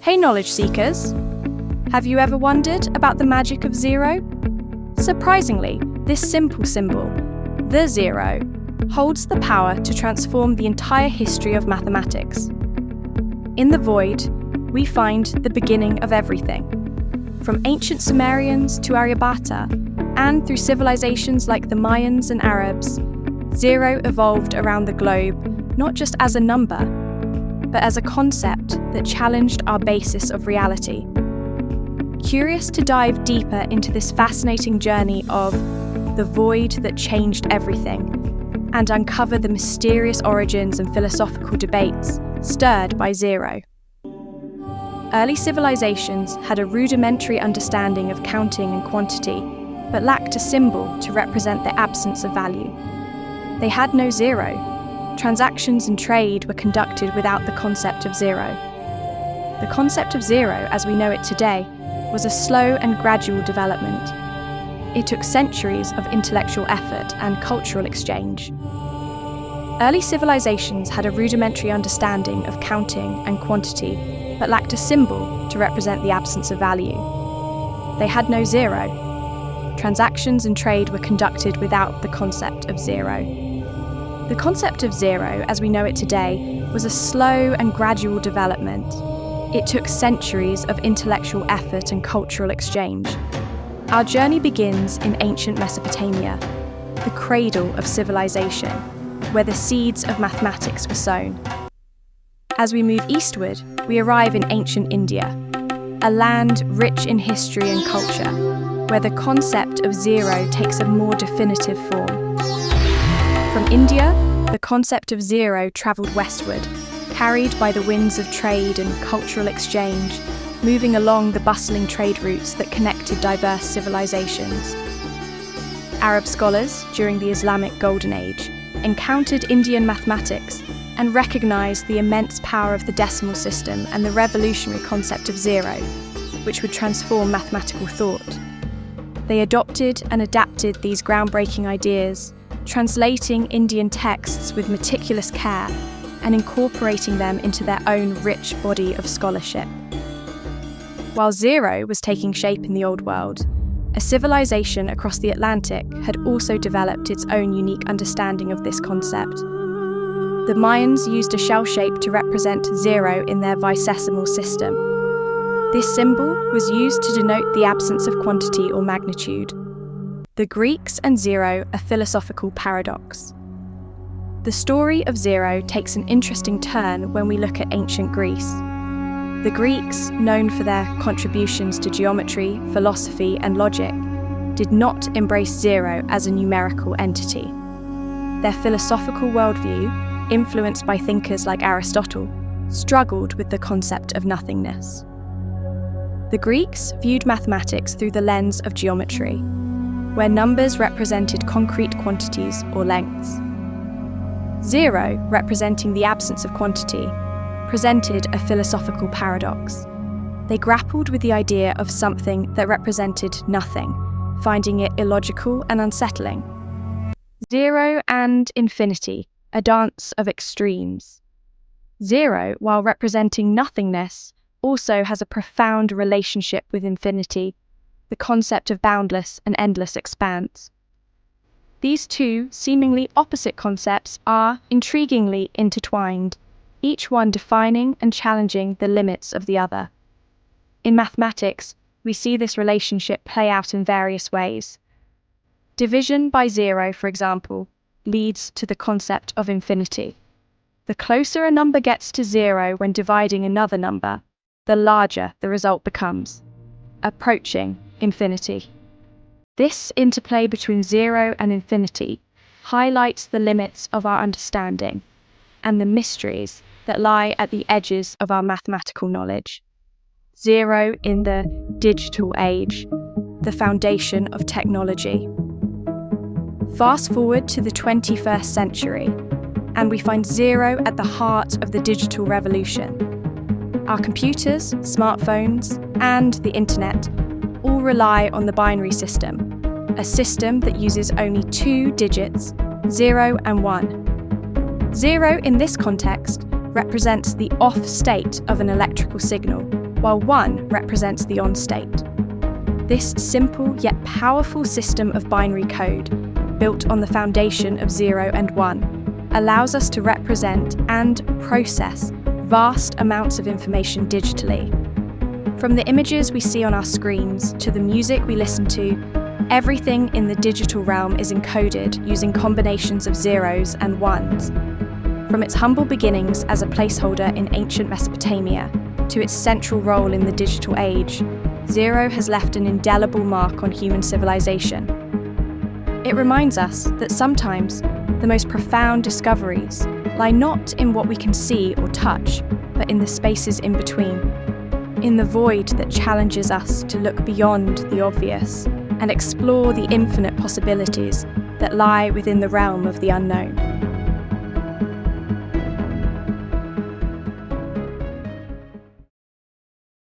Hey knowledge seekers! Have you ever wondered about the magic of zero? Surprisingly, this simple symbol, the zero, holds the power to transform the entire history of mathematics. In the void, we find the beginning of everything. From ancient Sumerians to Aryabhata, and through civilizations like the Mayans and Arabs, zero evolved around the globe not just as a number, but as a concept that challenged our basis of reality. Curious to dive deeper into this fascinating journey of the void that changed everything, and uncover the mysterious origins and philosophical debates stirred by zero. Early civilizations had a rudimentary understanding of counting and quantity, but lacked a symbol to represent the absence of value. They had no zero. Transactions and trade were conducted without the concept of zero. The concept of zero, as we know it today, was a slow and gradual development. It took centuries of intellectual effort and cultural exchange. Early civilizations had a rudimentary understanding of counting and quantity, but lacked a symbol to represent the absence of value. They had no zero. Transactions and trade were conducted without the concept of zero. The concept of zero, as we know it today, was a slow and gradual development. It took centuries of intellectual effort and cultural exchange. Our journey begins in ancient Mesopotamia, the cradle of civilization, where the seeds of mathematics were sown. As we move eastward, we arrive in ancient India, a land rich in history and culture, where the concept of zero takes a more definitive form. From India, the concept of zero travelled westward, carried by the winds of trade and cultural exchange, moving along the bustling trade routes that connected diverse civilizations. Arab scholars, during the Islamic Golden Age, encountered Indian mathematics and recognized the immense power of the decimal system and the revolutionary concept of zero, which would transform mathematical thought. They adopted and adapted these groundbreaking ideas, translating Indian texts with meticulous care and incorporating them into their own rich body of scholarship. While zero was taking shape in the Old World, a civilization across the Atlantic had also developed its own unique understanding of this concept. The Mayans used a shell shape to represent zero in their vicesimal system. This symbol was used to denote the absence of quantity or magnitude. The Greeks and zero, a philosophical paradox. The story of zero takes an interesting turn when we look at ancient Greece. The Greeks, known for their contributions to geometry, philosophy, and logic, did not embrace zero as a numerical entity. Their philosophical worldview, influenced by thinkers like Aristotle, struggled with the concept of nothingness. The Greeks viewed mathematics through the lens of geometry, where numbers represented concrete quantities or lengths. Zero, representing the absence of quantity, presented a philosophical paradox. They grappled with the idea of something that represented nothing, finding it illogical and unsettling. Zero and infinity, a dance of extremes. Zero, while representing nothingness, also has a profound relationship with infinity, the concept of boundless and endless expanse. These two seemingly opposite concepts are intriguingly intertwined, each one defining and challenging the limits of the other. In mathematics, we see this relationship play out in various ways. Division by zero, for example, leads to the concept of infinity. The closer a number gets to zero when dividing another number, the larger the result becomes, approaching infinity. This interplay between zero and infinity highlights the limits of our understanding and the mysteries that lie at the edges of our mathematical knowledge. Zero in the digital age, the foundation of technology. Fast forward to the 21st century, and we find zero at the heart of the digital revolution. Our computers, smartphones, and the internet all rely on the binary system, a system that uses only two digits, 0 and 1. Zero in this context represents the off state of an electrical signal, while 1 represents the on state. This simple yet powerful system of binary code, built on the foundation of 0 and 1, allows us to represent and process vast amounts of information digitally. From the images we see on our screens to the music we listen to, everything in the digital realm is encoded using combinations of zeros and ones. From its humble beginnings as a placeholder in ancient Mesopotamia to its central role in the digital age, 0 has left an indelible mark on human civilization. It reminds us that sometimes the most profound discoveries lie not in what we can see or touch, but in the spaces in between, in the void that challenges us to look beyond the obvious and explore the infinite possibilities that lie within the realm of the unknown.